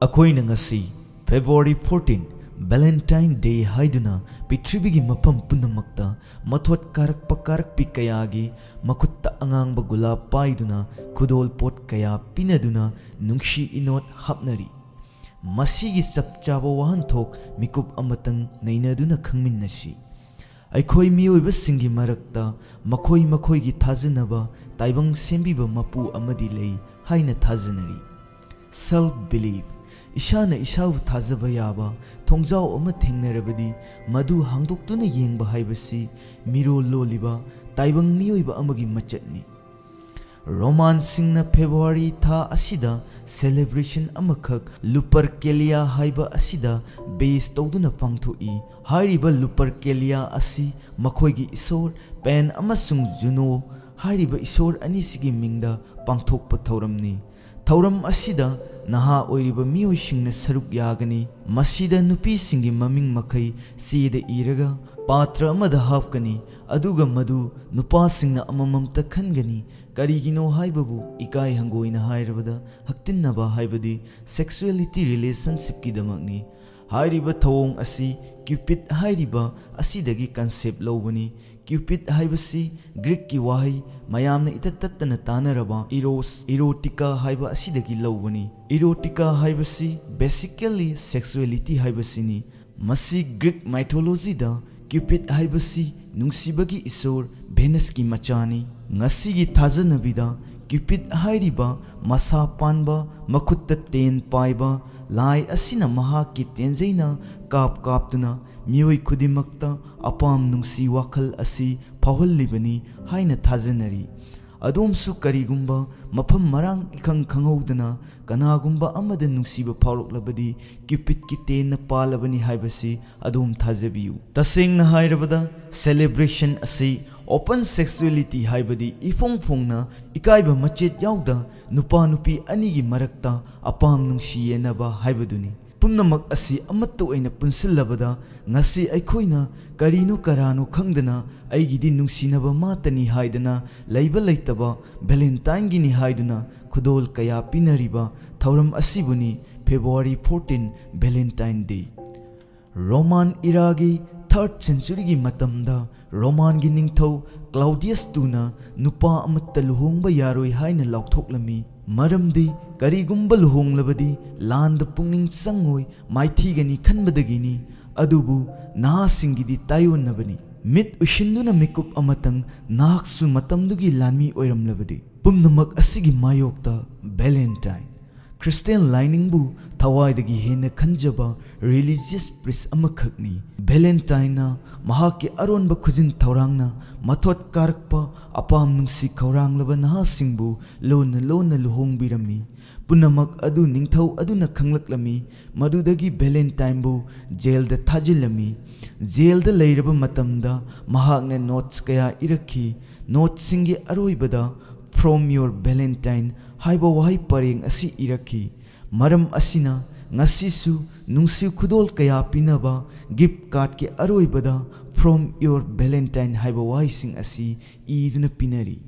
अखोइना ngasi February 14 Velentine Day haiduna Pitribigi mapam punamakta mathot karak pikayagi makutta angangba gulab paiduna kudol pot kaya pinaduna nungshi inot hapnari masigi sapchaba wahanthok mikup amatang nainaduna khangminnasi aikhoi mioiba singi marakta makhoi gi thajanaba taibang sembiba mapu amadi lei haina thajanari self belief Ishana ishaw thazaba yaba thongjaw ama thengnarabadi madu hangdoktuna yengba haibasi miro loliba taibang mioiba amagi machatni Roman singna February tha asida celebration amakhak Lupercalia haiba asida base tawduna pangthoi hairiba Lupercalia asi makhoigi isor Pan amasung Juno hairiba isor anisigi mingda pangthokpa thauramni Thauram asida naha oiriba miyoi singna saruk yagani masida nupi singi maming makai sida iraga patra amada hapkani aduga madu nupa singna amamamta khangani karigino haibabu ikai hangoina hairabada haktinnaba haibadi sexuality relationship ki damakni hairiba thawong asi cupid hairiba asidagi concept lobani Cupid haibasi Greek ki wahi mayamna itatatana tanaraba erotica haiba asidagi lawani erotica haibasi basically sexuality haibasini masi Greek mythology da Cupid haibasi nungsibagi isor Venus ki machani ngasi gi thajanabida Cupid hairiba masa panba makutta ten paiba lai asina maha ki tenjaina kap tuna miyoi khudimakta apam nungsi wakhal asi phawallibani haina thajanari adomsu karigumba mafam marang ikhang khanghodana kanagumba amada nungsiba phawroklabadi Cupid ki ten palabani haibasi adom thajabiu tasengna hairabada celebration asi open sexuality haibadi ifongfongna ikaiba machet yauda nupa nupi anigi marakta apam nungsi yenaba haibaduni Pumnamak asi amatto aina punsilabada ngasi aikhoina karino karano khangdana aigidi nungsinaba matani haidana leiba leitaba Valentine gini haiduna khudol kaya pinariba thauram asibuni February 14 Valentine Day Roman iragi 3rd century gi matamda Roman gi ningthau Claudius tuna nupa amatta luhongba yaroi haina laukthoklammi maramdi karigumba luhonglabadi land pungning sangoi maithigani khanbadagini adubu nahasingidi tayonnabani mit ushinduna mikup amatang naksu matamdugi lanmi oiramlabadi pumnamak asigi mayokta Valentine Christian liningbu thawaidagi hena khanjaba religious priest amakhakni Valentine na mahaki aronba khujin thaurangna mathot karakpa apam nungsi khauranglaba nahasingbu lona luhongbirami punamak adu ningthau aduna khanglaklami madudagi Valentine bu jail da thajilami jail da leiraba matamda mahakna notes kaya irakhi notes singi aroibada from your Valentine haiba wahi pareng asi irakhi maram asina ngasisu nungsi khudol kaya pinaba gift card ke aroibada from your Valentine haiba wahi sing asi iduna pinari